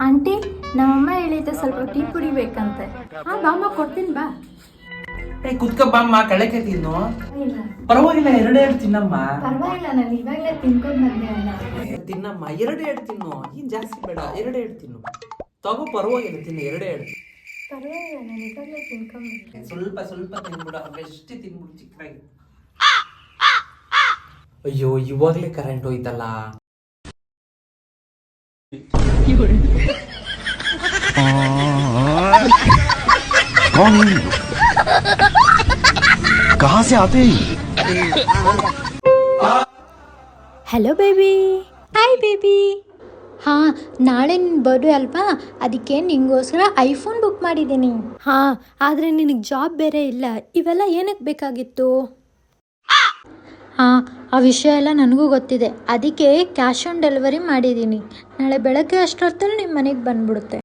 Aunty, ನಮ್ಮಮ್ಮ ಹೇಳಿದ್ದೆ ಸ್ವಲ್ಪ ಟೀ ಕುಡಿಬೇಕಂತೆ. ಹಾ ಬಾಮ್ಮ, ಕೊಡ್ತೀನಿ ಬಾ. ಕುತ್ಕ ಬಾಮ್ಮ, ಕಳಕೆ ತಿನ್ನು. ಇಲ್ಲ ಪರವಾಗಿಲ್ಲ, ಎರಡೇ ತಿನ್ನಮ್ಮ. ಪರವಾಗಿಲ್ಲ, ನಾನು ಇವಾಗಲೇ ತಿನ್ಕೊಂಡು ಬಂದೆ ಅಲ್ಲ. ತಿನ್ನಮ್ಮ, ಎರಡೇ ತಿನ್ನು, ಏನ್ ಜಾಸ್ತಿ ಬೇಡ, ಎರಡೇ ತಿನ್ನು. ತಗೋ, ಪರವಾಗಿಲ್ಲ, ತಿನ್ನು, ಎರಡೇ ಪರವಾಗಿಲ್ಲ, ನಾನು ಇವಾಗಲೇ ತಿನ್ಕೊಂಡು. ಸ್ವಲ್ಪ ಸ್ವಲ್ಪ ತಿನ್ಬಿಡ, ಬೆಸ್ಟ್ ತಿನ್ಬಿಡು ಚಿಕ್ಕದಾಗಿ. ಅಯ್ಯೋ, ಇವಾಗ್ಲೇ ಕರೆಂಟ್ ಹೋಯ್ತಲ್ಲ. कहाँ से आते हैं? Hello baby. Hi baby. ಹಾಂ, ನಾಳೆ ನಿನ್ನ ಬರ್ಡೇ ಅಲ್ವಾ, ಅದಕ್ಕೆ ನಿಂಗೋಸ್ಕರ ಐಫೋನ್ ಬುಕ್ ಮಾಡಿದ್ದೀನಿ. ಹಾಂ, ಆದರೆ ನಿನಗೆ ಜಾಬ್ ಬೇರೆ ಇಲ್ಲ, ಇವೆಲ್ಲ ಏನಕ್ಕೆ ಬೇಕಾಗಿತ್ತು? ಹಾಂ, ಆ ವಿಷಯ ಎಲ್ಲ ನನಗೂ ಗೊತ್ತಿದೆ, ಅದಕ್ಕೆ ಕ್ಯಾಶ್ ಆನ್ ಡೆಲಿವರಿ ಮಾಡಿದ್ದೀನಿ. ನಾಳೆ ಬೆಳಗ್ಗೆ ಅಷ್ಟೊತ್ತಲ್ಲಿ ನಿಮ್ಮ ಮನೆಗೆ ಬಂದ್ಬಿಡುತ್ತೆ.